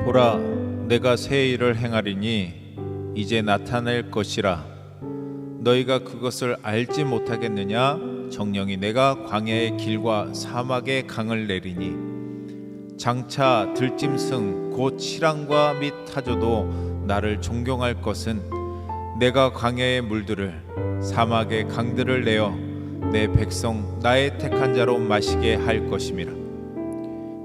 보라, 내가 새 일을 행하리니 이제 나타낼 것이라. 너희가 그것을 알지 못하겠느냐? 정령이 내가 광야의 길과 사막의 강을 내리니 장차 들짐승 곧 시랑과 및 타조도 나를 존경할 것은 내가 광야의 물들을 사막의 강들을 내어 내 백성 나의 택한 자로 마시게 할 것임이라.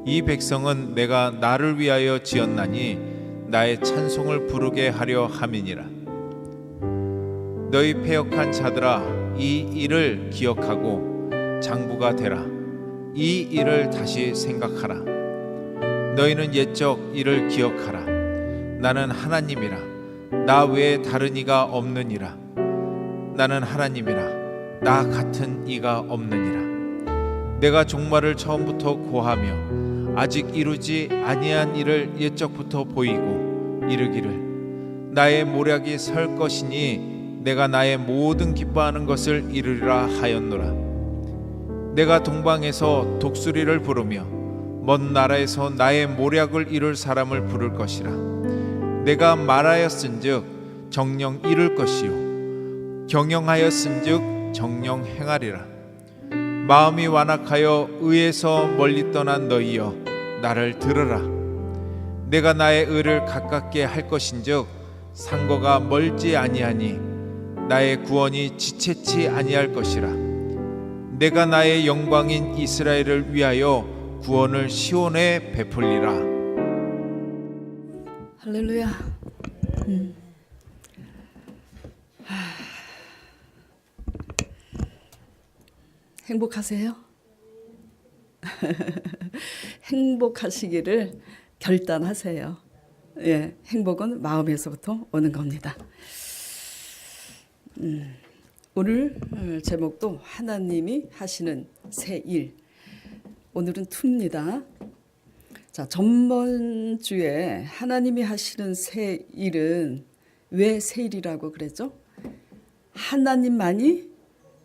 이 백성은 내가 나를 위하여 지었나니 나의 찬송을 부르게 하려 함이니라. 너희 패역한 자들아, 이 일을 기억하고 장부가 되라. 이 일을 다시 생각하라. 너희는 옛적 일을 기억하라. 나는 하나님이라. 나 외에 다른 이가 없느니라. 나는 하나님이라. 나 같은 이가 없느니라. 내가 종말을 처음부터 고하며 아직 이루지 아니한 일을 옛적부터 보이고 이르기를 나의 모략이 설 것이니 내가 나의 모든 기뻐하는 것을 이루리라 하였노라. 내가 동방에서 독수리를 부르며 먼 나라에서 나의 모략을 이룰 사람을 부를 것이라. 내가 말하였은즉 정령 이룰 것이요 경영하였은즉 정령 행하리라. 마음이 완악하여 의에서 멀리 떠난 너희여, 나를 들으라. 내가 나의 의를 가깝게 할 것인즉 상거가 멀지 아니하니 나의 구원이 지체치 아니할 것이라. 내가 나의 영광인 이스라엘을 위하여 구원을 시온에 베풀리라. 할렐루야. 행복하세요? 행복하시기를 결단하세요. 예, 행복은 마음에서부터 오는 겁니다. 오늘 제목도 하나님이 하시는 새 일. 오늘은 2입니다. 자, 전번 주에 하나님이 하시는 새 일은 왜 새 일이라고 그랬죠? 하나님만이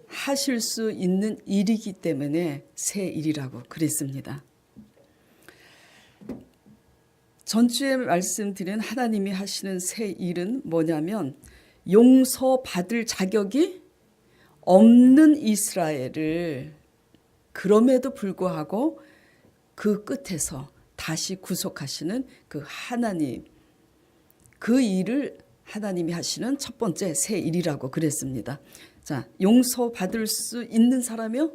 하실 수 있는 일이기 때문에 새 일이라고 그랬습니다. 전주에 말씀드린 하나님이 하시는 새 일은 뭐냐면 용서받을 자격이 없는 이스라엘을 그럼에도 불구하고 그 끝에서 다시 구속하시는 그 하나님, 그 일을 하나님이 하시는 첫 번째 새 일이라고 그랬습니다. 자, 용서받을 수 있는 사람이요?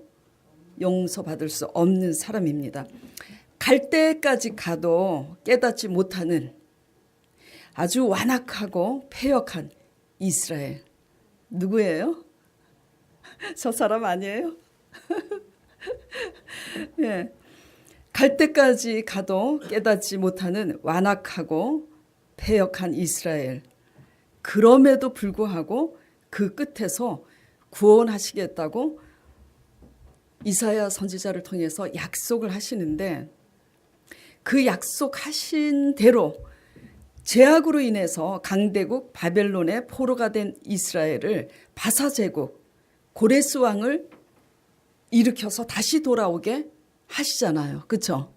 용서받을 수 없는 사람입니다. 갈 때까지 가도 깨닫지 못하는 아주 완악하고 패역한 이스라엘. 누구예요? 저 사람 아니에요? 예. 갈 때까지 가도 깨닫지 못하는 완악하고 패역한 이스라엘. 그럼에도 불구하고 그 끝에서 구원하시겠다고 이사야 선지자를 통해서 약속을 하시는데 그 약속하신 대로 제약으로 인해서 강대국 바벨론의 포로가 된 이스라엘을 바사제국 고레스 왕을 일으켜서 다시 돌아오게 하시잖아요. 그렇죠?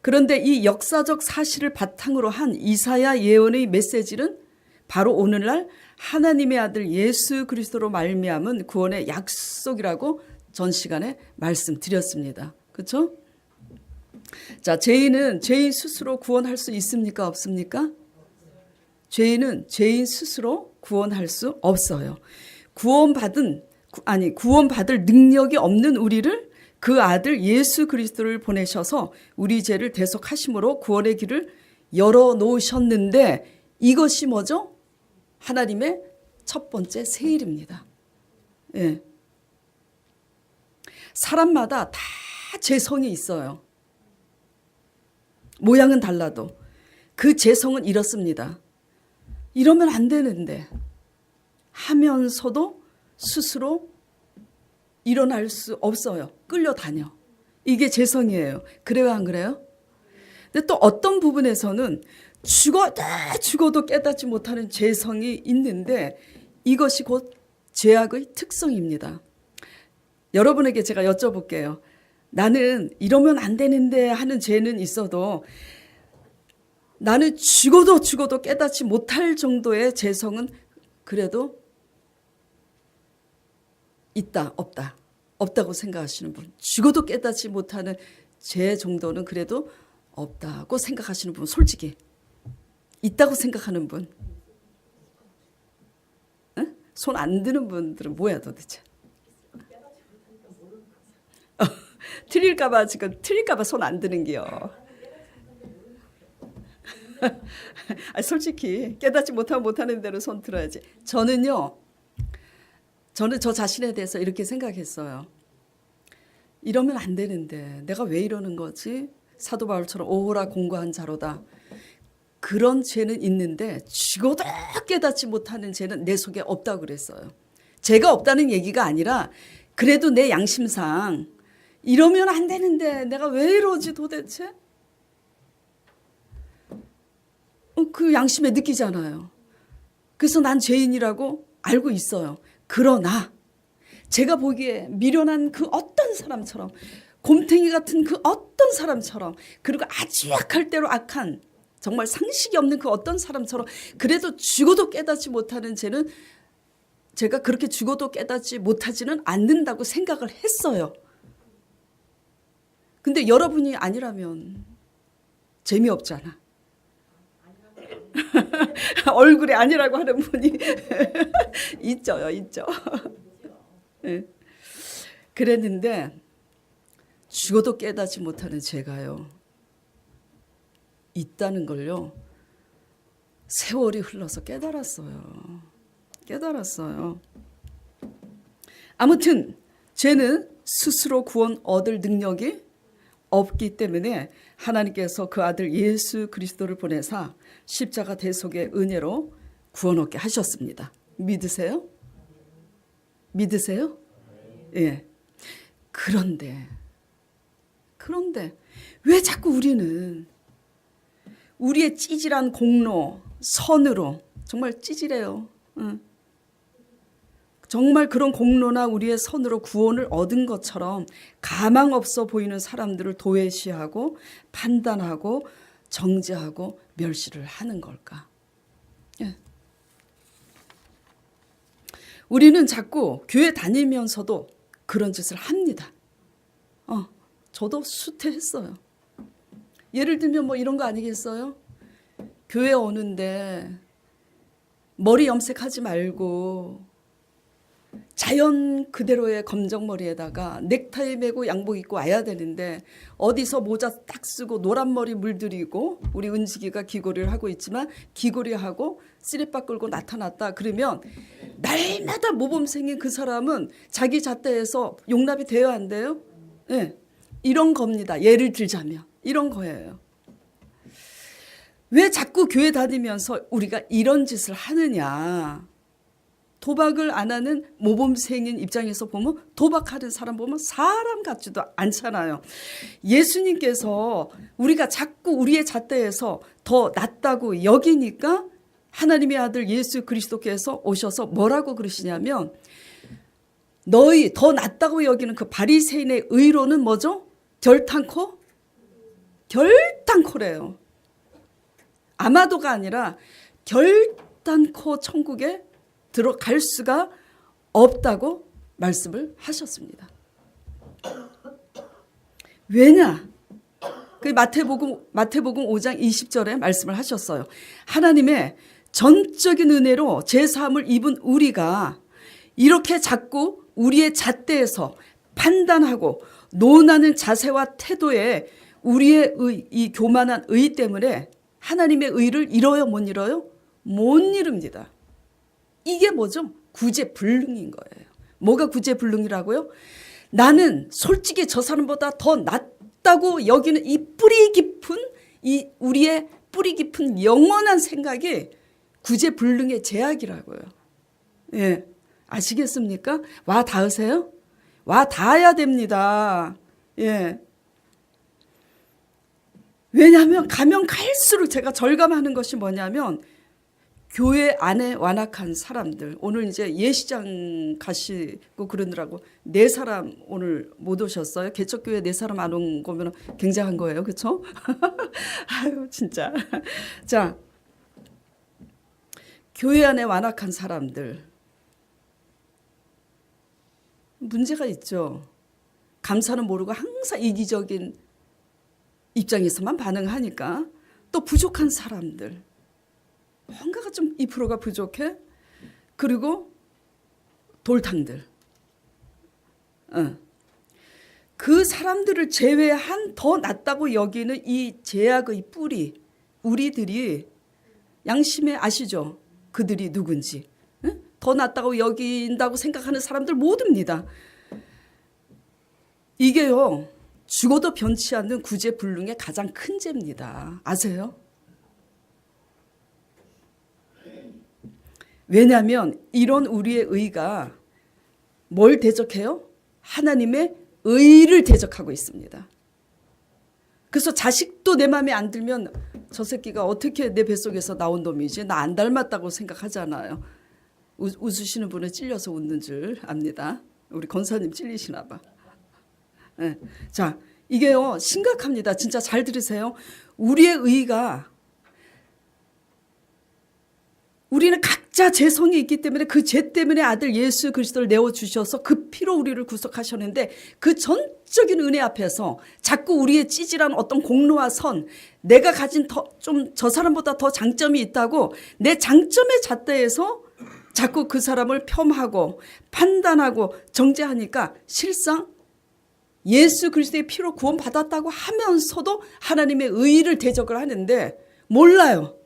그런데 이 역사적 사실을 바탕으로 한 이사야 예언의 메시지는 바로 오늘날 하나님의 아들 예수 그리스도로 말미암은 구원의 약속이라고 전 시간에 말씀드렸습니다. 그렇죠? 자, 죄인은 죄인 스스로 구원할 수 있습니까? 없습니까? 죄인은 죄인 스스로 구원할 수 없어요. 구원받을 능력이 없는 우리를 그 아들 예수 그리스도를 보내셔서 우리 죄를 대속하심으로 구원의 길을 열어놓으셨는데 이것이 뭐죠? 하나님의 첫 번째 새 일입니다. 예. 사람마다 다 죄성이 있어요. 모양은 달라도 그 죄성은 이렇습니다. 이러면 안 되는데 하면서도 스스로 일어날 수 없어요. 끌려다녀. 이게 죄성이에요. 그래요, 안 그래요? 근데 또 어떤 부분에서는 죽어도 깨닫지 못하는 죄성이 있는데 이것이 곧 죄악의 특성입니다. 여러분에게 제가 여쭤볼게요. 나는 이러면 안 되는데 하는 죄는 있어도 나는 죽어도 깨닫지 못할 정도의 재성은 그래도 있다, 없다. 없다고 생각하시는 분. 죽어도 깨닫지 못하는 죄 정도는 그래도 없다고 생각하시는 분. 솔직히. 있다고 생각하는 분. 손 안 드는 분들은 뭐야 도대체. 틀릴까봐 손 안 드는 게요. 솔직히 깨닫지 못하는 대로 손 들어야지. 저는 저 자신에 대해서 이렇게 생각했어요. 이러면 안 되는데 내가 왜 이러는 거지? 사도 바울처럼 오호라 공고한 자로다. 그런 죄는 있는데 죽어도 깨닫지 못하는 죄는 내 속에 없다고 그랬어요. 죄가 없다는 얘기가 아니라 그래도 내 양심상 이러면 안 되는데 내가 왜 이러지 도대체? 그 양심에 느끼잖아요. 그래서 난 죄인이라고 알고 있어요. 그러나 제가 보기에 미련한 그 어떤 사람처럼, 곰탱이 같은 그 어떤 사람처럼, 그리고 아주 약할 대로 악한, 정말 상식이 없는 그 어떤 사람처럼 그래도 죽어도 깨닫지 못하는 죄는 제가 그렇게 죽어도 깨닫지 못하지는 않는다고 생각을 했어요. 근데 여러분이 아니라면 재미없잖아. 얼굴이 아니라고 하는 분이 있죠. 네. 그랬는데 죽어도 깨닫지 못하는 죄가요 있다는 걸요 세월이 흘러서 깨달았어요. 아무튼 죄는 스스로 구원 얻을 능력이 없기 때문에 하나님께서 그 아들 예수 그리스도를 보내사 십자가 대속의 은혜로 구원 얻게 하셨습니다. 믿으세요? 예. 그런데 왜 자꾸 우리는 우리의 찌질한 공로, 선으로, 정말 찌질해요. 정말 그런 공로나 우리의 선으로 구원을 얻은 것처럼 가망 없어 보이는 사람들을 도외시하고 판단하고 정죄하고 멸시를 하는 걸까? 예. 우리는 자꾸 교회 다니면서도 그런 짓을 합니다. 저도 수태했어요. 예를 들면 뭐 이런 거 아니겠어요? 교회 오는데 머리 염색하지 말고 자연 그대로의 검정머리에다가 넥타이 매고 양복 입고 와야 되는데 어디서 모자 딱 쓰고 노란 머리 물들이고 우리 은지기가 귀걸이를 하고 있지만 귀걸이하고 쓰레빠 끌고 나타났다 그러면 날마다 모범생인 그 사람은 자기 잣대에서 용납이 돼야 안 돼요? 네. 이런 겁니다. 예를 들자면 이런 거예요. 왜 자꾸 교회 다니면서 우리가 이런 짓을 하느냐. 도박을 안 하는 모범생인 입장에서 보면 도박하는 사람 보면 사람 같지도 않잖아요. 예수님께서 우리가 자꾸 우리의 잣대에서 더 낫다고 여기니까 하나님의 아들 예수 그리스도께서 오셔서 뭐라고 그러시냐면 너희 더 낫다고 여기는 그 바리새인의 의로는 뭐죠? 결단코래요. 아마도가 아니라 결단코 천국에 들어갈 수가 없다고 말씀을 하셨습니다. 왜냐? 그 마태복음 5장 20절에 말씀을 하셨어요. 하나님의 전적인 은혜로 제사함을 입은 우리가 이렇게 자꾸 우리의 잣대에서 판단하고 논하는 자세와 태도에 우리의 이 교만한 의 때문에 하나님의 의를 잃어요, 못 잃어요? 못 잃습니다. 이게 뭐죠? 구제불능인 거예요. 뭐가 구제불능이라고요? 나는 솔직히 저 사람보다 더 낫다고 여기는 이 뿌리 깊은 이 우리의 뿌리 깊은 영원한 생각이 구제불능의 제약이라고요. 예, 아시겠습니까? 와 닿으세요? 와 닿아야 됩니다. 예. 왜냐하면 가면 갈수록 제가 절감하는 것이 뭐냐면 교회 안에 완악한 사람들. 오늘 이제 예시장 가시고 그러느라고 4사람 오늘 못 오셨어요. 개척교회 4사람 안 온 거면 굉장한 거예요. 그렇죠? 아유 진짜. 자, 교회 안에 완악한 사람들. 문제가 있죠. 감사는 모르고 항상 이기적인 입장에서만 반응하니까. 또 부족한 사람들. 뭔가가 좀 2%가 부족해. 그리고 돌탕들. 그 사람들을 제외한 더 낫다고 여기는 이 제약의 뿌리. 우리들이 양심에 아시죠? 그들이 누군지. 더 낫다고 여긴다고 생각하는 사람들 모두입니다. 이게요. 죽어도 변치 않는 구제불능의 가장 큰 죄입니다. 아세요? 왜냐하면 이런 우리의 의가 뭘 대적해요? 하나님의 의를 대적하고 있습니다. 그래서 자식도 내 마음에 안 들면 저 새끼가 어떻게 내 뱃속에서 나온 놈이지? 나 안 닮았다고 생각하잖아요. 웃으시는 분은 찔려서 웃는 줄 압니다. 우리 권사님 찔리시나 봐. 네. 자, 이게요 심각합니다. 진짜 잘 들으세요. 우리의 의가 우리는 각자 죄성이 있기 때문에 그 죄 때문에 아들 예수 그리스도를 내어주셔서 그 피로 우리를 구속하셨는데 그 전적인 은혜 앞에서 자꾸 우리의 찌질한 어떤 공로와 선, 내가 가진 좀 저 사람보다 더 장점이 있다고 내 장점에 잣대해서 자꾸 그 사람을 폄하고 판단하고 정죄하니까 실상 예수 그리스도의 피로 구원받았다고 하면서도 하나님의 의를 대적을 하는데 몰라요.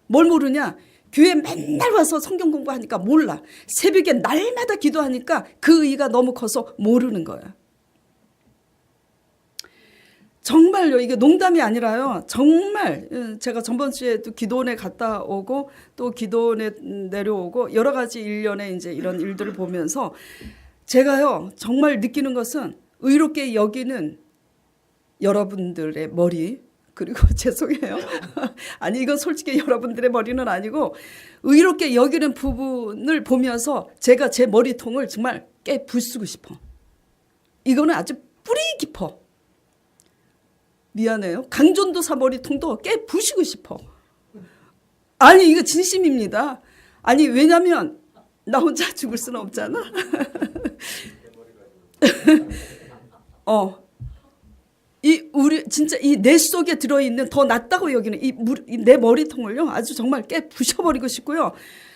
뭘 모르냐? 교회 맨날 와서 성경 공부하니까 몰라. 새벽에 날마다 기도하니까 그 의가 너무 커서 모르는 거야. 정말요. 이게 농담이 아니라요. 정말 제가 전번 주에도 기도원에 갔다 오고 또 기도원에 내려오고 여러 가지 일련의 이제 이런 일들을 보면서 제가요 정말 느끼는 것은 의롭게 여기는 여러분들의 머리 그리고 죄송해요. 아니 이건 솔직히 여러분들의 머리는 아니고 의롭게 여기는 부분을 보면서 제가 제 머리통을 정말 깨부수고 싶어. 이거는 아주 뿌리 깊어. 미안해요. 강전도사 머리통도 깨부시고 싶어. 아니 이거 진심입니다. 아니 왜냐면 나 혼자 죽을 수는 없잖아. 우리 진짜 이 내 속에 들어있는 더 낫다고 여기는 내 머리통을요 아주 정말 깨 부셔버리고 싶고요.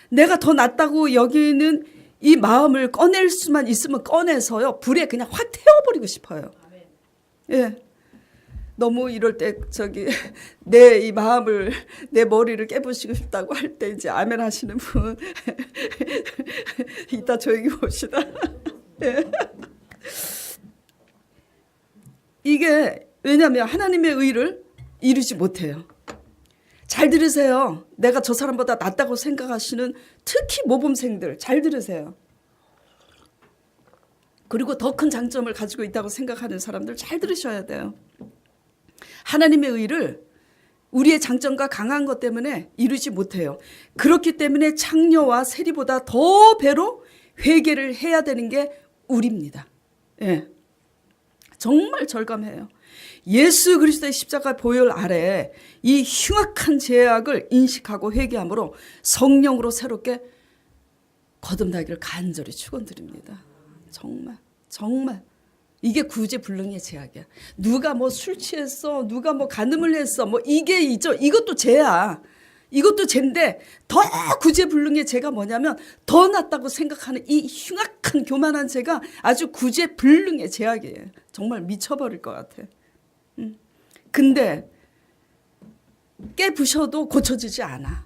내가 더 낫다고 여기는 이 마음을 꺼낼 수만 있으면 꺼내서요 불에 그냥 확 태워버리고 싶어요. 예. 너무 이럴 때 내 이 마음을 내 머리를 깨부시고 싶다고 할 때 이제 아멘 하시는 분 이따 조용히 봅시다. 예. 이게 왜냐하면 하나님의 의를 이루지 못해요. 잘 들으세요. 내가 저 사람보다 낫다고 생각하시는 특히 모범생들 잘 들으세요. 그리고 더 큰 장점을 가지고 있다고 생각하는 사람들 잘 들으셔야 돼요. 하나님의 의를 우리의 장점과 강한 것 때문에 이루지 못해요. 그렇기 때문에 창녀와 세리보다 더 배로 회개를 해야 되는 게 우리입니다. 예. 정말 절감해요. 예수 그리스도의 십자가 보혈 아래 이 흉악한 죄악을 인식하고 회개함으로 성령으로 새롭게 거듭나기를 간절히 축원드립니다. 정말 이게 구제불능의 죄악이야. 누가 뭐 술 취했어, 누가 뭐 간음을 했어, 뭐 이게 있죠. 이것도 죄야. 이것도 죄인데 더 구제불능의 죄가 뭐냐면 더 낫다고 생각하는 이 흉악한 교만한 죄가 아주 구제불능의 죄악이에요. 정말 미쳐버릴 것 같아. 근데 깨부셔도 고쳐지지 않아.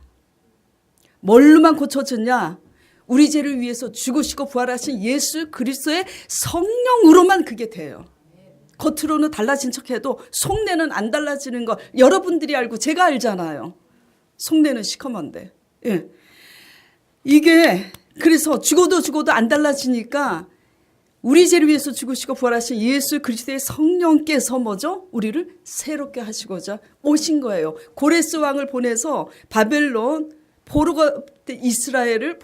뭘로만 고쳐졌냐? 우리 죄를 위해서 죽으시고 부활하신 예수 그리스도의 성령으로만 그게 돼요. 겉으로는 달라진 척해도 속내는 안 달라지는 거 여러분들이 알고 제가 알잖아요. 속내는 시커먼데. 예. 이게 그래서 죽어도 안 달라지니까 우리 죄를 위해서 죽으시고 부활하신 예수 그리스도의 성령께서 뭐죠? 우리를 새롭게 하시고자 오신 거예요. 고레스 왕을 보내서 바벨론 포로가 된 이스라엘을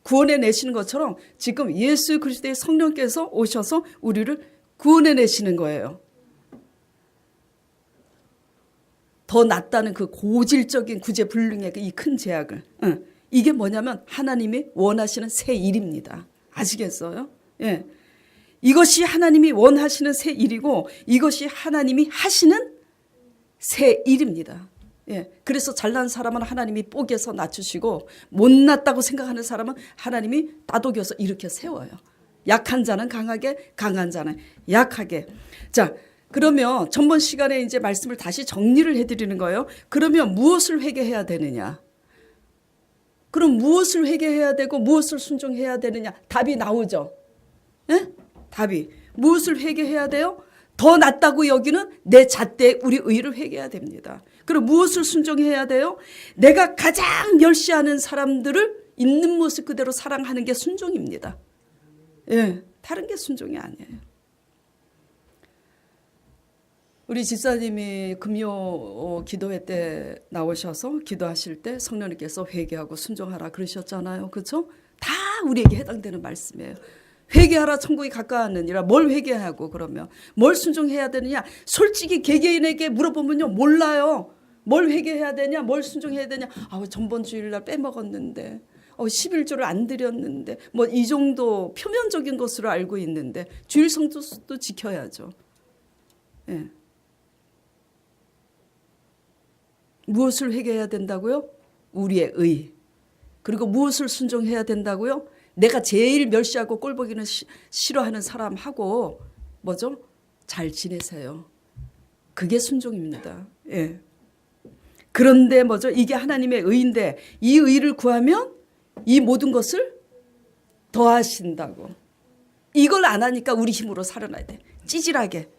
구원해 내시는 것처럼 지금 예수 그리스도의 성령께서 오셔서 우리를 구원해 내시는 거예요. 더 낫다는 그 고질적인 구제불능의 이 큰 제약을. 이게 뭐냐면 하나님이 원하시는 새 일입니다. 아시겠어요? 예. 이것이 하나님이 원하시는 새 일이고 이것이 하나님이 하시는 새 일입니다. 예. 그래서 잘난 사람은 하나님이 뽀개서 낮추시고 못났다고 생각하는 사람은 하나님이 따독여서 이렇게 세워요. 약한 자는 강하게, 강한 자는 약하게. 자, 그러면 전번 시간에 이제 말씀을 다시 정리를 해드리는 거예요. 그러면 무엇을 회개해야 되느냐? 그럼 무엇을 회개해야 되고 무엇을 순종해야 되느냐? 답이 나오죠. 예? 답이. 무엇을 회개해야 돼요? 더 낫다고 여기는 내 잣대 우리 의를 회개해야 됩니다. 그리고 무엇을 순종해야 돼요? 내가 가장 멸시하는 사람들을 있는 모습 그대로 사랑하는 게 순종입니다. 예, 다른 게 순종이 아니에요. 우리 집사님이 금요 기도회 때 나오셔서 기도하실 때 성령님께서 회개하고 순종하라 그러셨잖아요. 그렇죠? 다 우리에게 해당되는 말씀이에요. 회개하라 천국이 가까웠느니라. 뭘 회개하고 그러면 뭘 순종해야 되느냐? 솔직히 개개인에게 물어보면요 몰라요. 뭘 회개해야 되냐? 뭘 순종해야 되냐? 전번 주일날 빼먹었는데 11조를 안 드렸는데 뭐 이 정도 표면적인 것으로 알고 있는데 주일 성수도 지켜야죠. 예. 무엇을 회개해야 된다고요? 우리의 의. 그리고 무엇을 순종해야 된다고요? 내가 제일 멸시하고 꼴보기는 싫어하는 사람하고 뭐죠? 잘 지내세요. 그게 순종입니다. 예. 그런데 뭐죠? 이게 하나님의 의인데 이 의를 구하면 이 모든 것을 더하신다고. 이걸 안 하니까 우리 힘으로 살아나야 돼. 찌질하게.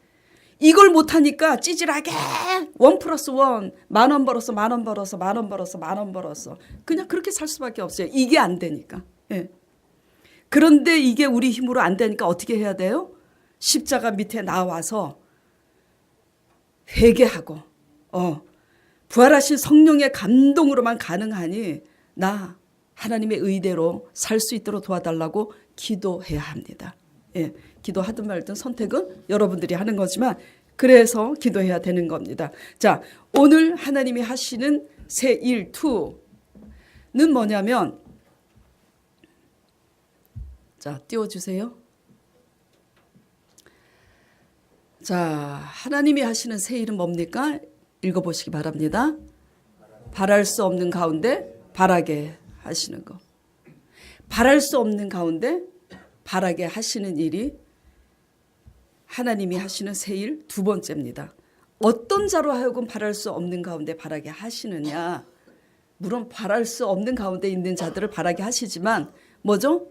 이걸 못하니까 찌질하게 1+1 10,000원 벌었어 10,000원 벌었어 10,000원 벌었어 10,000원 벌었어 그냥 그렇게 살 수밖에 없어요. 이게 안 되니까. 예. 그런데 이게 우리 힘으로 안 되니까 어떻게 해야 돼요? 십자가 밑에 나와서 회개하고 부활하신 성령의 감동으로만 가능하니 나 하나님의 의대로 살 수 있도록 도와달라고 기도해야 합니다. 예, 기도하든 말든 선택은 여러분들이 하는 거지만 그래서 기도해야 되는 겁니다. 자, 오늘 하나님이 하시는 새 일 2는 뭐냐면 자, 띄워주세요. 자, 하나님이 하시는 새 일은 뭡니까? 읽어보시기 바랍니다. 바랄 수 없는 가운데 바라게 하시는 거. 바랄 수 없는 가운데 바라게 하시는 일이 하나님이 하시는 새 일 2번째입니다. 어떤 자로 하여금 바랄 수 없는 가운데 바라게 하시느냐. 물론 바랄 수 없는 가운데 있는 자들을 바라게 하시지만 뭐죠?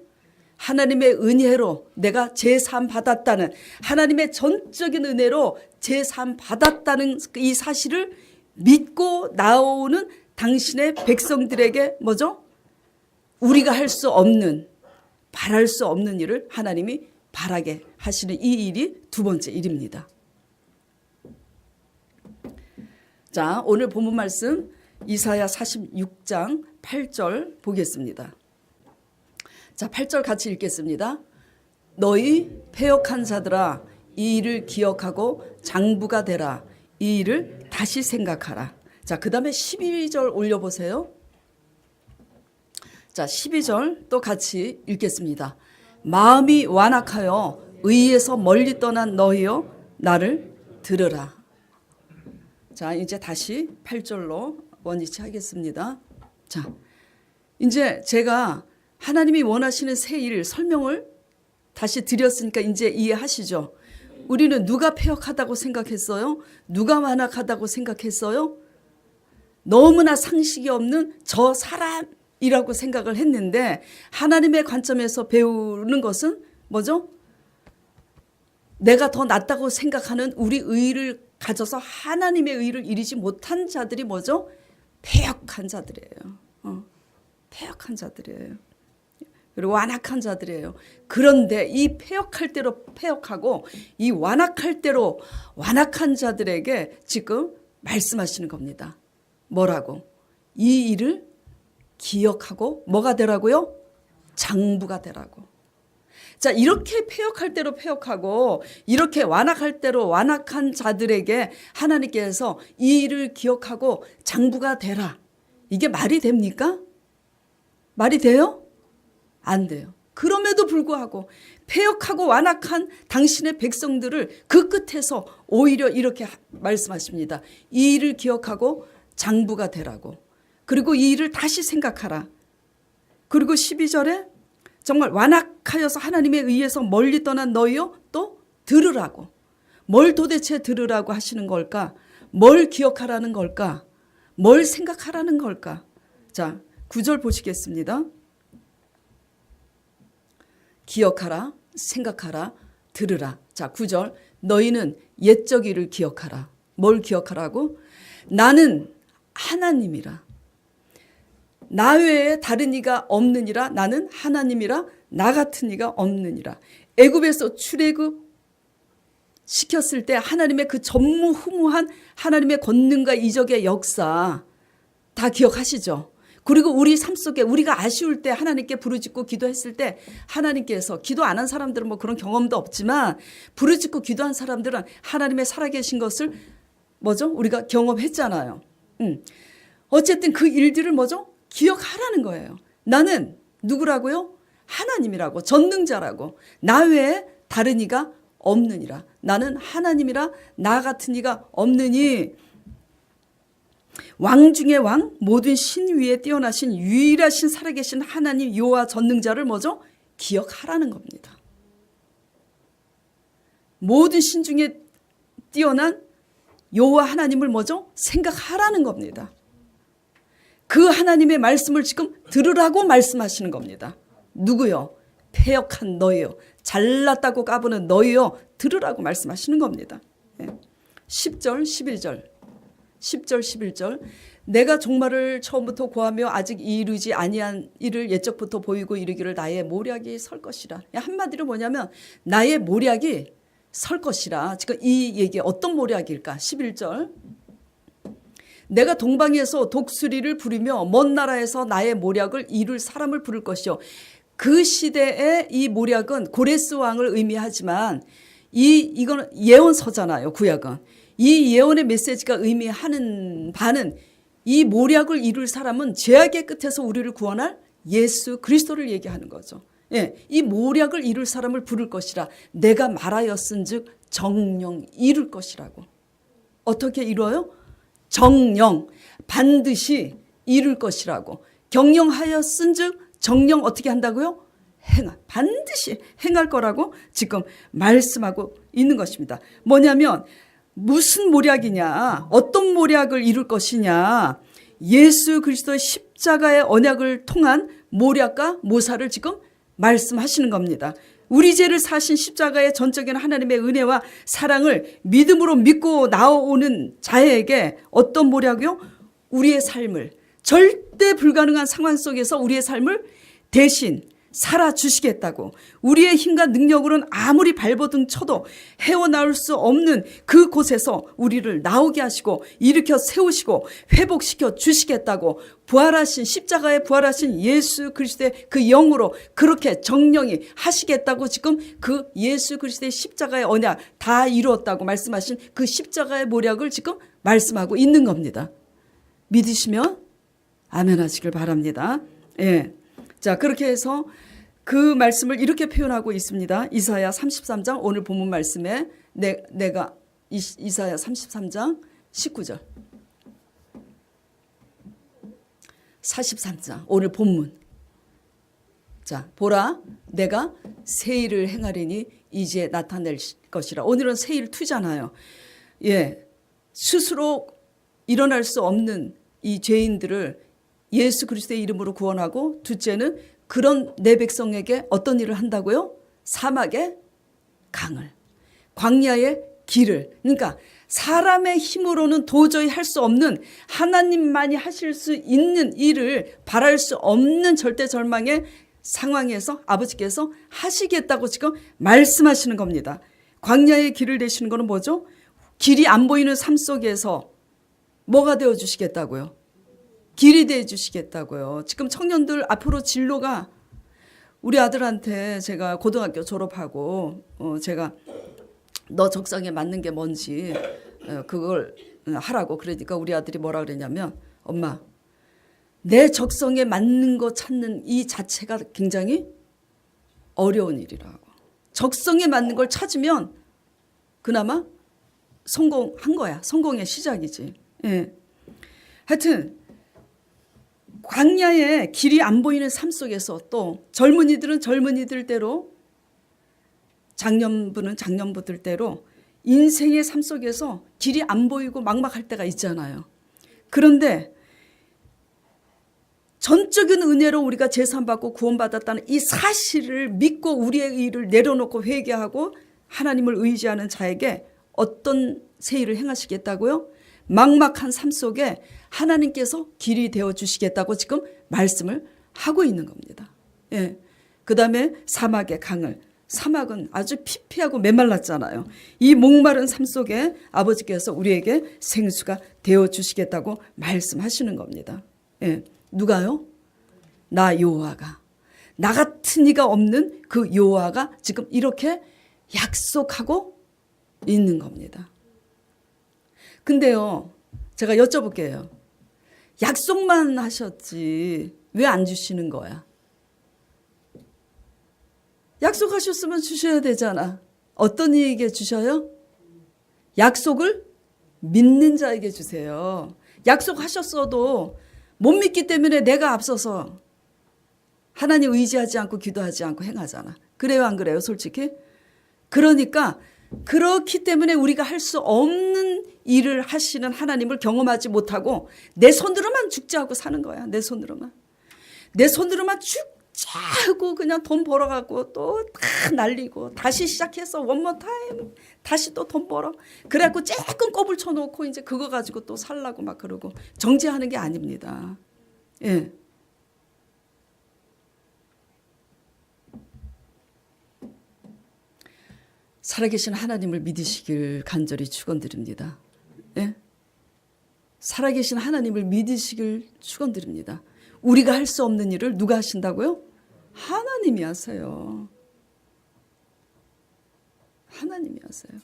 하나님의 은혜로 내가 제삼 받았다는 하나님의 전적인 은혜로 제삼 받았다는 이 사실을 믿고 나오는 당신의 백성들에게 뭐죠? 우리가 할 수 없는 바랄 수 없는 일을 하나님이 바라게 하시는 이 일이 2번째 일입니다. 자, 오늘 본문 말씀 이사야 46장 8절 보겠습니다. 자, 8절 같이 읽겠습니다. 너희 패역한 자들아 이 일을 기억하고 장부가 되라. 이 일을 다시 생각하라. 자, 그 다음에 12절 올려보세요. 자, 12절 또 같이 읽겠습니다. 마음이 완악하여 의에서 멀리 떠난 너희여 나를 들으라. 자, 이제 다시 8절로 원위치 하겠습니다. 자, 이제 제가 하나님이 원하시는 새 일 설명을 다시 드렸으니까 이제 이해하시죠? 우리는 누가 패역하다고 생각했어요? 누가 완악하다고 생각했어요? 너무나 상식이 없는 저 사람이라고 생각을 했는데 하나님의 관점에서 배우는 것은 뭐죠? 내가 더 낫다고 생각하는 우리 의를 가져서 하나님의 의를 이루지 못한 자들이 뭐죠? 패역한 자들이에요. 패역한 자들이에요. 그리고 완악한 자들이에요. 그런데 이 패역할 대로 패역하고 이 완악할 대로 완악한 자들에게 지금 말씀하시는 겁니다. 뭐라고? 이 일을 기억하고 뭐가 되라고요? 장부가 되라고. 자, 이렇게 패역할 대로 패역하고 이렇게 완악할 대로 완악한 자들에게 하나님께서 이 일을 기억하고 장부가 되라. 이게 말이 됩니까? 말이 돼요? 안 돼요. 그럼에도 불구하고 패역하고 완악한 당신의 백성들을 그 끝에서 오히려 이렇게 말씀하십니다. 이 일을 기억하고 장부가 되라고. 그리고 이 일을 다시 생각하라. 그리고 12절에 정말 완악하여서 하나님에 의해서 멀리 떠난 너희요 또 들으라고. 뭘 도대체 들으라고 하시는 걸까? 뭘 기억하라는 걸까? 뭘 생각하라는 걸까? 자, 9절 보시겠습니다. 기억하라, 생각하라, 들으라. 자, 9절. 너희는 옛적 일을 기억하라. 뭘 기억하라고? 나는 하나님이라. 나 외에 다른 이가 없느니라. 나는 하나님이라. 나 같은 이가 없느니라. 애굽에서 출애굽 시켰을 때 하나님의 그 전무후무한 하나님의 권능과 이적의 역사 다 기억하시죠? 그리고 우리 삶 속에 우리가 아쉬울 때 하나님께 부르짖고 기도했을 때 하나님께서, 기도 안 한 사람들은 뭐 그런 경험도 없지만 부르짖고 기도한 사람들은 하나님의 살아계신 것을 뭐죠? 우리가 경험했잖아요. 어쨌든 그 일들을 뭐죠? 기억하라는 거예요. 나는 누구라고요? 하나님이라고, 전능자라고. 나 외에 다른 이가 없느니라. 나는 하나님이라. 나 같은 이가 없느니. 왕 중의 왕, 모든 신 위에 뛰어나신 유일하신 살아계신 하나님 여호와 전능자를 뭐죠? 기억하라는 겁니다. 모든 신 중에 뛰어난 여호와 하나님을 뭐죠? 생각하라는 겁니다. 그 하나님의 말씀을 지금 들으라고 말씀하시는 겁니다. 누구요? 패역한 너희요. 잘났다고 까부는 너희요. 들으라고 말씀하시는 겁니다. 10절, 11절. 10절, 11절. 내가 종말을 처음부터 고하며 아직 이르지 아니한 일을 옛적부터 보이고 이르기를 나의 모략이 설 것이라. 한마디로 뭐냐면 나의 모략이 설 것이라. 지금 이 얘기 어떤 모략일까? 11절. 내가 동방에서 독수리를 부리며 먼 나라에서 나의 모략을 이룰 사람을 부를 것이요. 그 시대의 이 모략은 고레스 왕을 의미하지만 이거는 예언서잖아요. 구약은. 이 예언의 메시지가 의미하는 바는 이 모략을 이룰 사람은 죄악의 끝에서 우리를 구원할 예수 그리스도를 얘기하는 거죠. 예, 이 모략을 이룰 사람을 부를 것이라. 내가 말하였은즉 정령 이룰 것이라고. 어떻게 이뤄요? 정령, 반드시 이룰 것이라고. 경영하였은즉 정령 어떻게 한다고요? 반드시 행할 거라고 지금 말씀하고 있는 것입니다. 뭐냐면 무슨 모략이냐, 어떤 모략을 이룰 것이냐, 예수 그리스도의 십자가의 언약을 통한 모략과 모사를 지금 말씀하시는 겁니다. 우리 죄를 사신 십자가의 전적인 하나님의 은혜와 사랑을 믿음으로 믿고 나오는 자에게 어떤 모략이요? 우리의 삶을, 절대 불가능한 상황 속에서 우리의 삶을 대신 살아주시겠다고. 우리의 힘과 능력으로는 아무리 발버둥 쳐도 헤어나올 수 없는 그곳에서 우리를 나오게 하시고 일으켜 세우시고 회복시켜 주시겠다고. 부활하신, 십자가에 부활하신 예수 그리스도의 그 영으로 그렇게 정령이 하시겠다고. 지금 그 예수 그리스도의 십자가의 언약 다 이루었다고 말씀하신 그 십자가의 모략을 지금 말씀하고 있는 겁니다. 믿으시면 아멘 하시길 바랍니다. 예. 자, 그렇게 해서 그 말씀을 이렇게 표현하고 있습니다. 이사야 33장 오늘 본문 말씀에 내가 이사야 33장 19절 43장 오늘 본문. 자, 보라 내가 새 일을 행하리니 이제 나타낼 것이라. 오늘은 새 일 투잖아요. 예, 스스로 일어날 수 없는 이 죄인들을 예수 그리스도의 이름으로 구원하고, 둘째는 그런 내 백성에게 어떤 일을 한다고요? 사막의 강을, 광야의 길을. 그러니까 사람의 힘으로는 도저히 할 수 없는, 하나님만이 하실 수 있는 일을, 바랄 수 없는 절대절망의 상황에서 아버지께서 하시겠다고 지금 말씀하시는 겁니다. 광야의 길을 내시는 거는 뭐죠? 길이 안 보이는 삶 속에서 뭐가 되어 주시겠다고요? 길이 되어 주시겠다고요. 지금 청년들 앞으로 진로가, 우리 아들한테 제가 고등학교 졸업하고 제가 너 적성에 맞는 게 뭔지 그걸 하라고 그러니까 우리 아들이 뭐라 그러냐면, 엄마, 내 적성에 맞는 거 찾는 이 자체가 굉장히 어려운 일이라고. 적성에 맞는 걸 찾으면 그나마 성공한 거야. 성공의 시작이지. 예. 하여튼 광야에 길이 안 보이는 삶 속에서 또 젊은이들은 젊은이들대로, 장년부는 장년부들대로 인생의 삶 속에서 길이 안 보이고 막막할 때가 있잖아요. 그런데 전적인 은혜로 우리가 제산받고 구원받았다는 이 사실을 믿고 우리의 일을 내려놓고 회개하고 하나님을 의지하는 자에게 어떤 새 일을 행하시겠다고요? 막막한 삶 속에 하나님께서 길이 되어 주시겠다고 지금 말씀을 하고 있는 겁니다. 예. 그 다음에 사막의 강을, 사막은 아주 피폐하고 메말랐잖아요. 이 목마른 삶 속에 아버지께서 우리에게 생수가 되어 주시겠다고 말씀하시는 겁니다. 예. 누가요? 나 여호와가, 나 같은 이가 없는 그 여호와가 지금 이렇게 약속하고 있는 겁니다. 근데요, 제가 여쭤볼게요. 약속만 하셨지 왜 안 주시는 거야? 약속하셨으면 주셔야 되잖아. 어떤 이에게 주셔요? 약속을 믿는 자에게 주세요. 약속하셨어도 못 믿기 때문에 내가 앞서서 하나님 의지하지 않고 기도하지 않고 행하잖아. 그래요, 안 그래요, 솔직히? 그러니까 그렇기 때문에 우리가 할 수 없는 일을 하시는 하나님을 경험하지 못하고 내 손으로만 죽자 하고 사는 거야. 내 손으로만 죽자 하고 그냥 돈 벌어갖고 또 다 날리고 다시 시작해서 원모 타임 다시 또 돈 벌어. 그래갖고 조금 꼽을 쳐놓고 이제 그거 가지고 또 살라고 막 그러고. 정죄하는 게 아닙니다. 예. 살아계신 하나님을 믿으시길 간절히 축원드립니다. 예? 살아계신 하나님을 믿으시길 축원드립니다. 우리가 할 수 없는 일을 누가 하신다고요? 하나님이 하세요. 하나님이 하세요.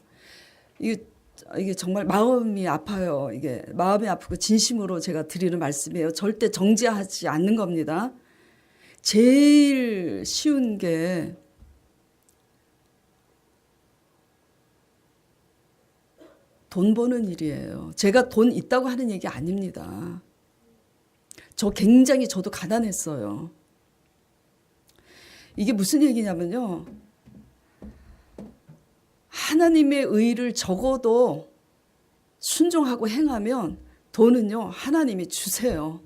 이게 정말 마음이 아파요. 이게 마음이 아프고 진심으로 제가 드리는 말씀이에요. 절대 정죄하지 않는 겁니다. 제일 쉬운 게 돈 버는 일이에요. 제가 돈 있다고 하는 얘기 아닙니다. 저도 가난했어요. 이게 무슨 얘기냐면요. 하나님의 의를 적어도 순종하고 행하면 돈은요, 하나님이 주세요.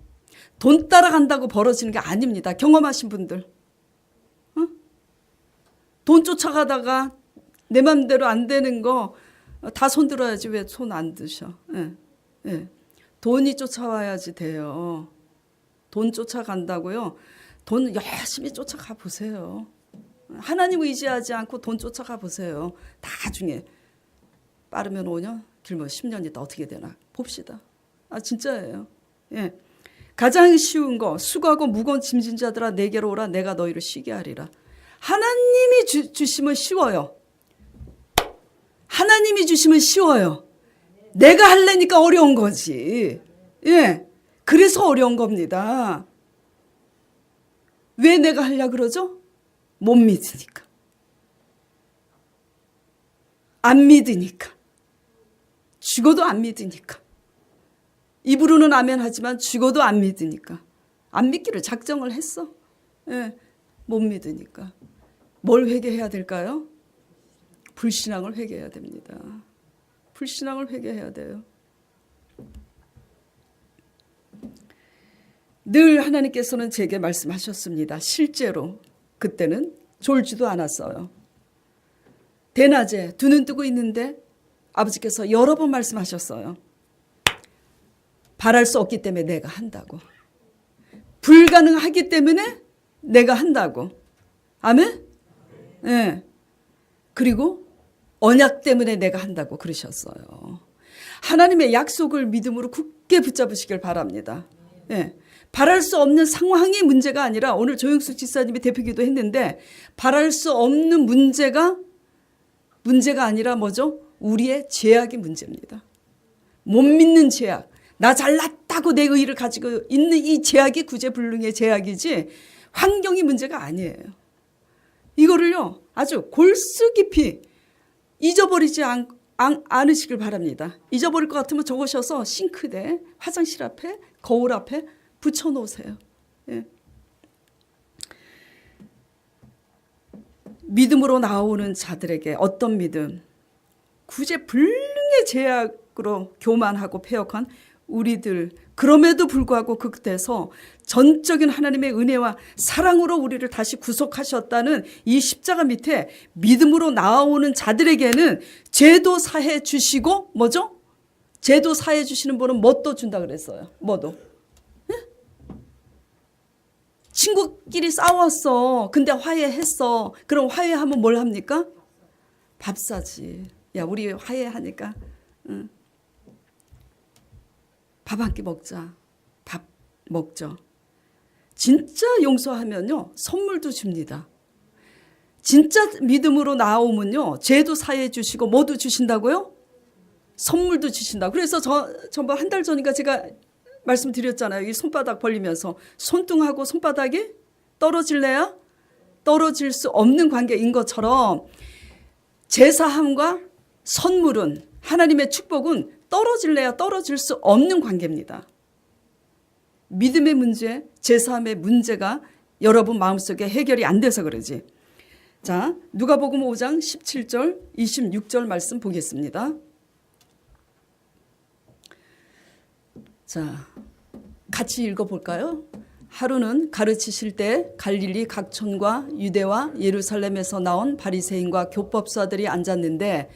돈 따라간다고 벌어지는 게 아닙니다. 경험하신 분들. 돈 쫓아가다가 내 맘대로 안 되는 거 다 손들어야지 왜 손 안 드셔. 예. 예. 돈이 쫓아와야지 돼요. 돈 쫓아간다고요. 돈 열심히 쫓아가 보세요. 하나님 의지하지 않고 돈 쫓아가 보세요. 나중에 빠르면 5년, 길면 10년 있다 어떻게 되나 봅시다. 아 진짜예요. 예. 가장 쉬운 거, 수고하고 무거운 짐진 자들아 내게로 오라, 내가 너희를 쉬게 하리라. 하나님이 주시면 쉬워요. 하나님이 주시면 쉬워요. 내가 하려니까 어려운 거지. 예. 그래서 어려운 겁니다. 왜 내가 하려 그러죠? 못 믿으니까. 안 믿으니까. 죽어도 안 믿으니까. 입으로는 아멘 하지만 죽어도 안 믿으니까. 안 믿기를 작정을 했어. 예. 못 믿으니까. 뭘 회개해야 될까요? 불신앙을 회개해야 됩니다. 불신앙을 회개해야 돼요. 늘 하나님께서는 제게 말씀하셨습니다. 실제로 그때는 졸지도 않았어요. 대낮에 두 눈 뜨고 있는데 아버지께서 여러 번 말씀하셨어요. 바랄 수 없기 때문에 내가 한다고. 불가능하기 때문에 내가 한다고. 아멘? 예. 그리고 언약 때문에 내가 한다고 그러셨어요. 하나님의 약속을 믿음으로 굳게 붙잡으시길 바랍니다. 예. 바랄 수 없는 상황이 문제가 아니라 오늘 조영숙 집사님이 대표기도 했는데 바랄 수 없는 문제가 아니라 뭐죠? 우리의 죄악이 문제입니다. 못 믿는 죄악. 나 잘났다고 내 의의를 가지고 있는 이 죄악이 구제불능의 죄악이지 환경이 문제가 아니에요. 이거를요 아주 골수 깊이 잊어버리지 않으시길 바랍니다. 잊어버릴 것 같으면 적으셔서 싱크대, 화장실 앞에, 거울 앞에 붙여놓으세요. 예. 믿음으로 나오는 자들에게 어떤 믿음? 구제불능의 죄악으로 교만하고 패역한 우리들, 그럼에도 불구하고 그 끝에서 전적인 하나님의 은혜와 사랑으로 우리를 다시 구속하셨다는 이 십자가 밑에 믿음으로 나오는 자들에게는 죄도 사해 주시고 뭐죠? 죄도 사해 주시는 분은 뭣도 준다 그랬어요. 뭐도. 친구끼리 싸웠어. 근데 화해했어. 그럼 화해하면 뭘 합니까? 밥 사지. 야, 우리 화해하니까 응. 밥 한 끼 먹자. 밥 먹죠. 진짜 용서하면요 선물도 줍니다. 진짜 믿음으로 나오면요 죄도 사해 주시고 뭐도 주신다고요? 선물도 주신다. 그래서 전번 한 달 전인가 제가 말씀드렸잖아요. 이 손바닥 벌리면서 손등하고 손바닥이 떨어질래야 떨어질 수 없는 관계인 것처럼 제사함과 선물은 하나님의 축복은 떨어질래야 떨어질 수 없는 관계입니다. 믿음의 문제, 제사함의 문제가 여러분 마음속에 해결이 안 돼서 그러지. 자, 누가복음 5장 17절 26절 말씀 보겠습니다. 자, 같이 읽어볼까요? 하루는 가르치실 때 갈릴리 각촌과 유대와 예루살렘에서 나온 바리새인과 교법사들이 앉았는데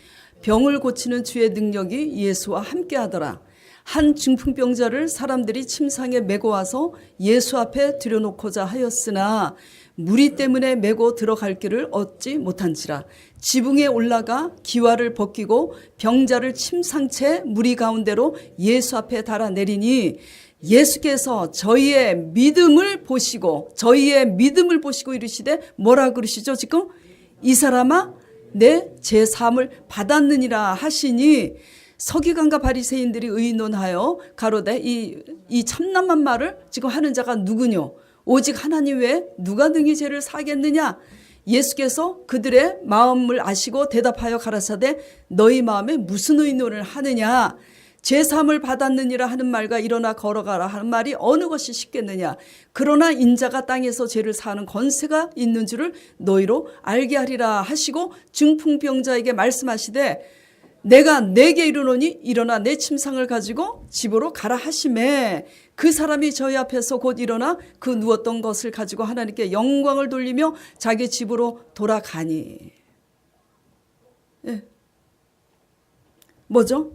병을 고치는 주의 능력이 예수와 함께하더라. 한 중풍병자를 사람들이 침상에 메고 와서 예수 앞에 들여놓고자 하였으나 무리 때문에 메고 들어갈 길을 얻지 못한지라. 지붕에 올라가 기와를 벗기고 병자를 침상채 무리 가운데로 예수 앞에 달아내리니 예수께서 저희의 믿음을 보시고 이르시되 뭐라 그러시죠? 지금 이 사람아 내 제사함을 받았느니라 하시니 서기관과 바리새인들이 의논하여 가로되 이 참남한 말을 지금 하는 자가 누구뇨? 오직 하나님 외에 누가 능히 죄를 사겠느냐? 예수께서 그들의 마음을 아시고 대답하여 가라사대 너희 마음에 무슨 의논을 하느냐? 제사함을 받았느니라 하는 말과 일어나 걸어가라 하는 말이 어느 것이 쉽겠느냐? 그러나 인자가 땅에서 죄를 사하는 권세가 있는 줄을 너희로 알게 하리라 하시고 중풍병자에게 말씀하시되 내가 내게 이르노니 일어나 내 침상을 가지고 집으로 가라 하시매 그 사람이 저희 앞에서 곧 일어나 그 누웠던 것을 가지고 하나님께 영광을 돌리며 자기 집으로 돌아가니. 예. 뭐죠?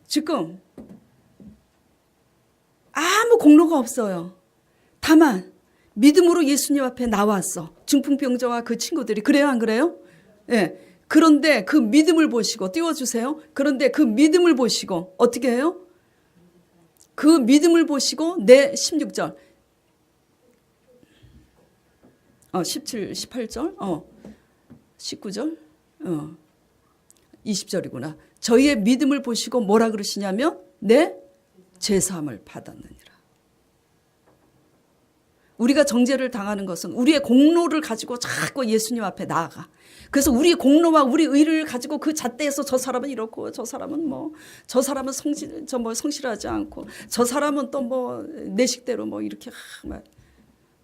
지금 아무 공로가 없어요. 다만 믿음으로 예수님 앞에 나왔어. 중풍병자와 그 친구들이. 그래요 안 그래요? 예. 그런데 그 믿음을 보시고 띄워주세요. 그런데 그 믿음을 보시고 어떻게 해요? 그 믿음을 보시고 내 16절 17, 18절 19절 20절이구나. 저희의 믿음을 보시고 뭐라 그러시냐면 내 제사함을 받았느니라. 우리가 정죄를 당하는 것은 우리의 공로를 가지고 자꾸 예수님 앞에 나아가. 그래서 우리의 공로와 우리 의를 가지고 그 잣대에서 저 사람은 이렇고 저 사람은 저 사람은 성실하지 않고 저 사람은 또 내 식대로 이렇게 막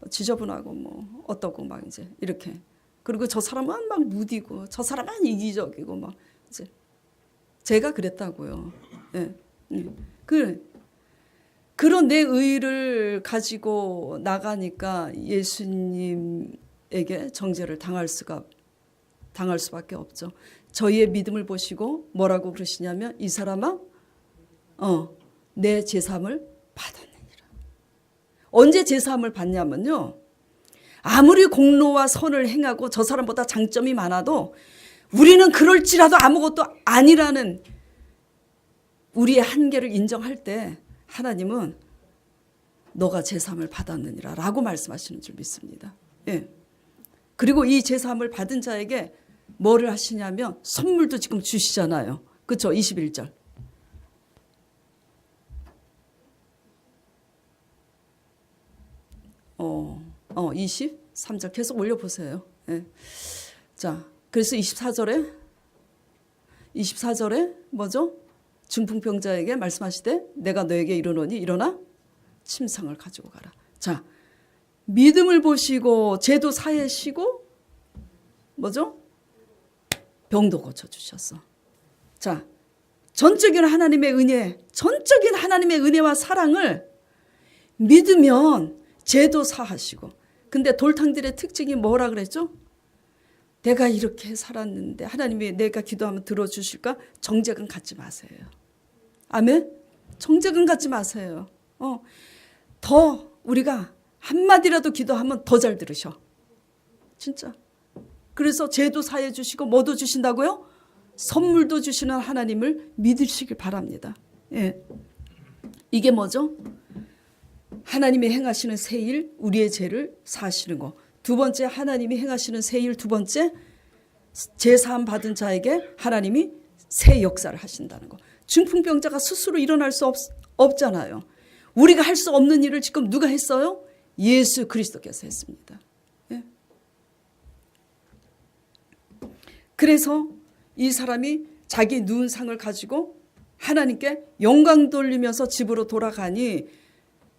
지저분하고 어떻고 막 이제 이렇게. 그리고 저 사람은 막 무디고 저 사람은 이기적이고 막 이제 제가 그랬다고요. 예. 그런 내 의를 가지고 나가니까 예수님에게 정죄를 당할 수밖에 없죠. 저희의 믿음을 보시고 뭐라고 그러시냐면 이 사람아 내 제사함을 받았느니라. 언제 제사함을 받냐면요. 아무리 공로와 선을 행하고 저 사람보다 장점이 많아도 우리는 그럴지라도 아무것도 아니라는 우리의 한계를 인정할 때 하나님은 너가 제사함을 받았느니라 라고 말씀하시는 줄 믿습니다. 예. 그리고 이 제사함을 받은 자에게 뭐를 하시냐면 선물도 지금 주시잖아요. 그렇죠? 21절. 23절 계속 올려보세요. 예. 자, 그래서 24절에 뭐죠? 중풍병자에게 말씀하시되 내가 너에게 이르노니 일어나 침상을 가지고 가라. 자, 믿음을 보시고 죄도 사하시고 뭐죠? 병도 고쳐주셨어. 자, 전적인 하나님의 은혜와 사랑을 믿으면 죄도 사하시고. 근데 돌탕들의 특징이 뭐라 그랬죠? 내가 이렇게 살았는데 하나님이 내가 기도하면 들어주실까? 정죄감 갖지 마세요. 아멘? 정죄감 갖지 마세요. 더 우리가 한마디라도 기도하면 더 잘 들으셔. 진짜. 그래서 죄도 사해 주시고 뭐도 주신다고요? 선물도 주시는 하나님을 믿으시길 바랍니다. 예. 이게 뭐죠? 하나님이 행하시는 새 일, 우리의 죄를 사하시는 거. 두 번째, 하나님이 행하시는 새 일, 두 번째, 제사함 받은 자에게 하나님이 새 역사를 하신다는 거. 중풍병자가 스스로 일어날 수 없잖아요. 우리가 할 수 없는 일을 지금 누가 했어요? 예수 그리스도께서 했습니다. 예? 그래서 이 사람이 자기 누운 상을 가지고 하나님께 영광 돌리면서 집으로 돌아가니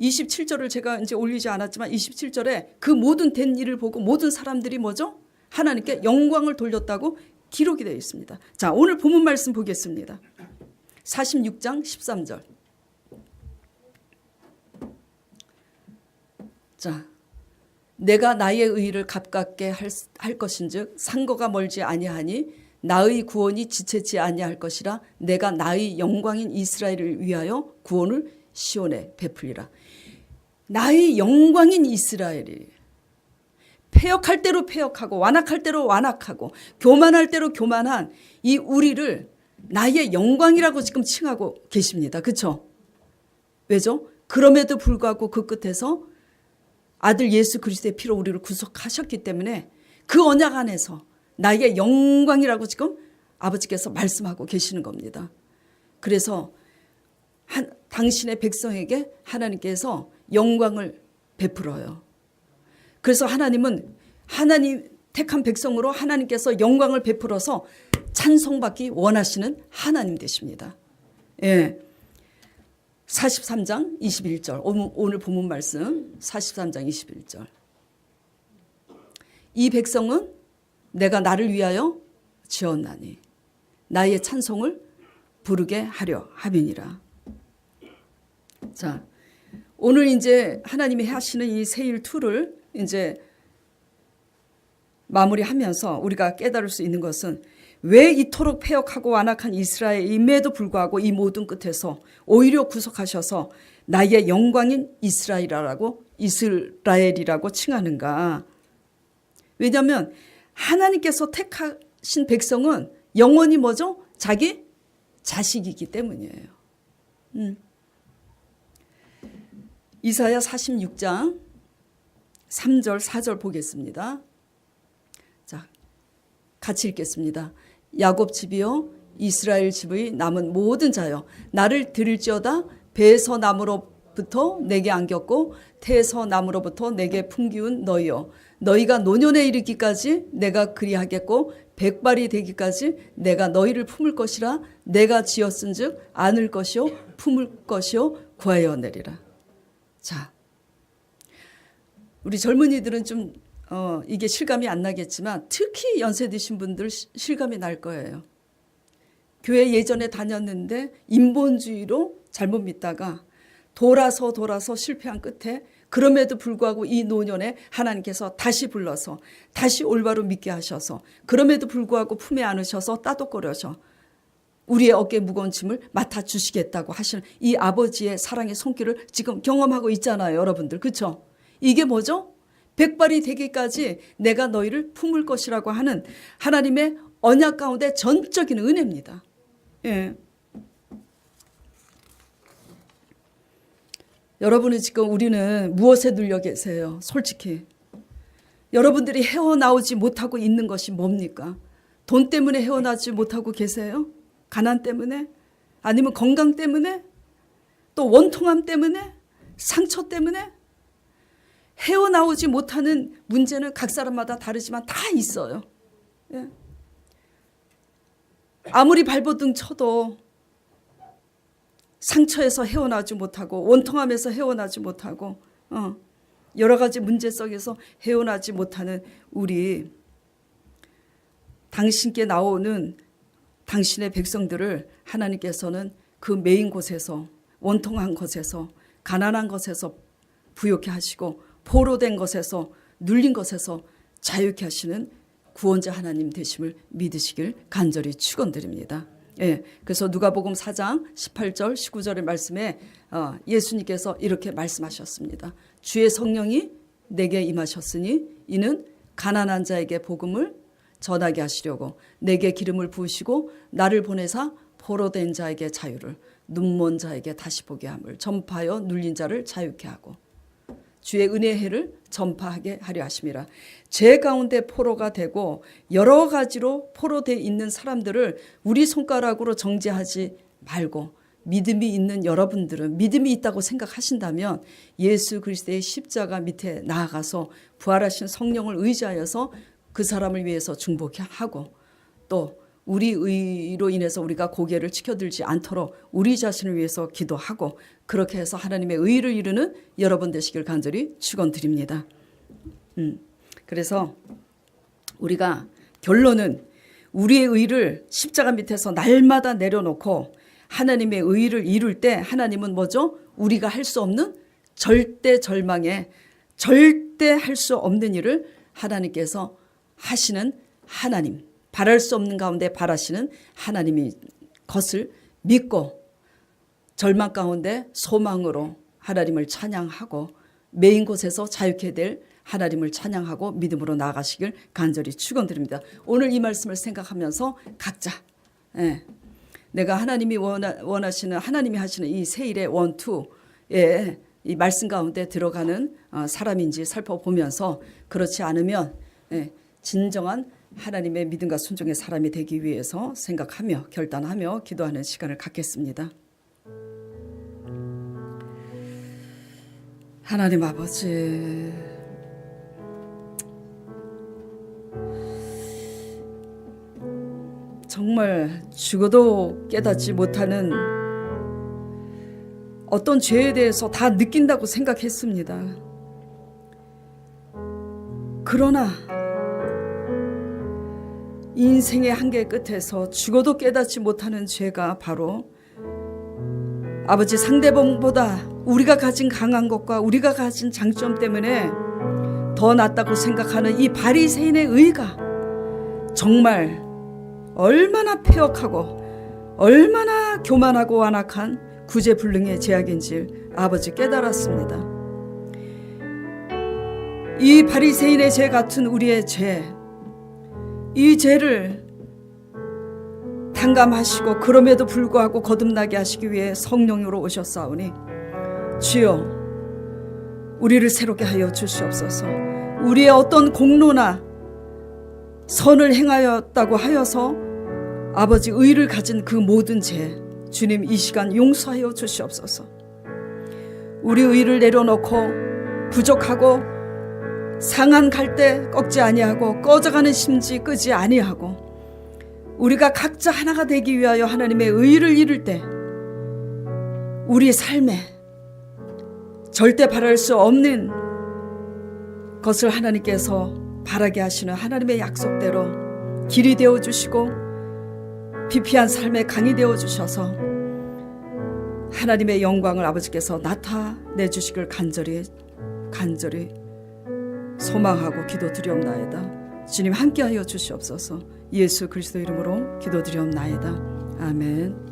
27절을 제가 이제 올리지 않았지만 27절에 그 모든 된 일을 보고 모든 사람들이 뭐죠? 하나님께 영광을 돌렸다고 기록이 되어 있습니다. 자, 오늘 본문 말씀 보겠습니다. 46장 13절. 자, 내가 나의 의를 가깝게 할 것인즉 상거가 멀지 아니하니 나의 구원이 지체치 아니할 것이라 내가 나의 영광인 이스라엘을 위하여 구원을 시온에 베풀리라. 나의 영광인 이스라엘이 패역할 대로 패역하고 완악할 대로 완악하고 교만할 대로 교만한 이 우리를 나의 영광이라고 지금 칭하고 계십니다. 그렇죠? 왜죠? 그럼에도 불구하고 그 끝에서 아들 예수 그리스도의 피로 우리를 구속하셨기 때문에 그 언약 안에서 나의 영광이라고 지금 아버지께서 말씀하고 계시는 겁니다. 그래서 당신의 백성에게 하나님께서 영광을 베풀어요. 그래서 하나님은 하나님 택한 백성으로 하나님께서 영광을 베풀어서 찬송받기 원하시는 하나님 되십니다. 예. 43장 21절 오늘 본문 말씀 43장 21절. 이 백성은 내가 나를 위하여 지었나니 나의 찬송을 부르게 하려 함이니라. 자, 오늘 이제 하나님이 하시는 이 세일 2를 이제 마무리하면서 우리가 깨달을 수 있는 것은 왜 이토록 패역하고 완악한 이스라엘임에도 불구하고 이 모든 끝에서 오히려 구속하셔서 나의 영광인 이스라엘이라고 칭하는가? 왜냐하면 하나님께서 택하신 백성은 영원히 뭐죠? 자기 자식이기 때문이에요. 이사야 46장 3절 4절 보겠습니다. 자, 같이 읽겠습니다. 야곱 집이여 이스라엘 집의 남은 모든 자여 나를 들을지어다. 배에서 나무로부터 내게 안겼고 태에서 나무로부터 내게 풍기운 너희여 너희가 노년에 이르기까지 내가 그리하겠고 백발이 되기까지 내가 너희를 품을 것이라. 내가 지었은즉 안을 것이요 품을 것이요 구하여 내리라. 자, 우리 젊은이들은 좀 이게 실감이 안 나겠지만 특히 연세 드신 분들 실감이 날 거예요. 교회 예전에 다녔는데 인본주의로 잘못 믿다가 돌아서 실패한 끝에 그럼에도 불구하고 이 노년에 하나님께서 다시 불러서 다시 올바로 믿게 하셔서 그럼에도 불구하고 품에 안으셔서 따독거려서 우리의 어깨 무거운 짐을 맡아주시겠다고 하시는 이 아버지의 사랑의 손길을 지금 경험하고 있잖아요. 여러분들. 그렇죠? 이게 뭐죠? 백발이 되기까지 내가 너희를 품을 것이라고 하는 하나님의 언약 가운데 전적인 은혜입니다. 예. 여러분은 지금 우리는 무엇에 눌려 계세요? 솔직히 여러분들이 헤어나오지 못하고 있는 것이 뭡니까? 돈 때문에 헤어나지 못하고 계세요? 가난 때문에? 아니면 건강 때문에? 또 원통함 때문에? 상처 때문에? 헤어나오지 못하는 문제는 각 사람마다 다르지만 다 있어요. 예. 아무리 발버둥 쳐도 상처에서 헤어나지 못하고 원통함에서 헤어나지 못하고 여러 가지 문제 속에서 헤어나지 못하는 우리 당신께 나오는 당신의 백성들을 하나님께서는 그 메인 곳에서 원통한 것에서 가난한 것에서 부욕해 하시고 포로된 것에서 눌린 것에서 자유케 하시는 구원자 하나님 되심을 믿으시길 간절히 축원드립니다. 예, 그래서 누가복음 4장 18절 19절의 말씀에 예수님께서 이렇게 말씀하셨습니다. 주의 성령이 내게 임하셨으니 이는 가난한 자에게 복음을 전하게 하시려고 내게 기름을 부으시고 나를 보내사 포로된 자에게 자유를 눈먼 자에게 다시 보게 함을 전파하여 눌린 자를 자유케 하고 주의 은혜의 해를 전파하게 하려 하심이라. 죄 가운데 포로가 되고 여러 가지로 포로되어 있는 사람들을 우리 손가락으로 정죄하지 말고 믿음이 있는 여러분들은 믿음이 있다고 생각하신다면 예수 그리스도의 십자가 밑에 나아가서 부활하신 성령을 의지하여서 그 사람을 위해서 중보하고 또 우리 의로 인해서 우리가 고개를 치켜들지 않도록 우리 자신을 위해서 기도하고 그렇게 해서 하나님의 의를 이루는 여러분 되시길 간절히 축원드립니다. 그래서 우리가 결론은 우리의 의를 십자가 밑에서 날마다 내려놓고 하나님의 의를 이룰 때 하나님은 뭐죠? 우리가 할 수 없는 절대 절망에 절대 할 수 없는 일을 하나님께서 하시는 하나님, 바랄 수 없는 가운데 바라시는 하나님이 것을 믿고 절망 가운데 소망으로 하나님을 찬양하고 메인 곳에서 자유케 될 하나님을 찬양하고 믿음으로 나아가시길 간절히 축원드립니다. 오늘 이 말씀을 생각하면서 각자 내가 하나님이 원하시는 하나님이 하시는 이 세일의 원투에 이 말씀 가운데 들어가는 사람인지 살펴보면서 그렇지 않으면 진정한 하나님의 믿음과 순종의 사람이 되기 위해서 생각하며 결단하며 기도하는 시간을 갖겠습니다. 하나님 아버지, 정말 죽어도 깨닫지 못하는 어떤 죄에 대해서 다 느낀다고 생각했습니다. 그러나 인생의 한계 끝에서 죽어도 깨닫지 못하는 죄가 바로 아버지 상대방보다 우리가 가진 강한 것과 우리가 가진 장점 때문에 더 낫다고 생각하는 이 바리새인의 의가 정말 얼마나 폐역하고 얼마나 교만하고 완악한 구제불능의 죄악인지 아버지 깨달았습니다. 이 바리새인의 죄 같은 우리의 죄, 이 죄를 탕감하시고 그럼에도 불구하고 거듭나게 하시기 위해 성령으로 오셨사오니 주여 우리를 새롭게 하여 주시옵소서. 우리의 어떤 공로나 선을 행하였다고 하여서 아버지 의를 가진 그 모든 죄 주님 이 시간 용서하여 주시옵소서. 우리 의를 내려놓고 부족하고 상한 갈대 꺾지 아니하고 꺼져가는 심지 끄지 아니하고 우리가 각자 하나가 되기 위하여 하나님의 의를 이룰 때 우리 삶에 절대 바랄 수 없는 것을 하나님께서 바라게 하시는 하나님의 약속대로 길이 되어주시고 비피한 삶의 강이 되어주셔서 하나님의 영광을 아버지께서 나타내 주시길 간절히 소망하고 기도드리옵나이다. 주님 함께하여 주시옵소서. 예수 그리스도 이름으로 기도드리옵나이다. 아멘.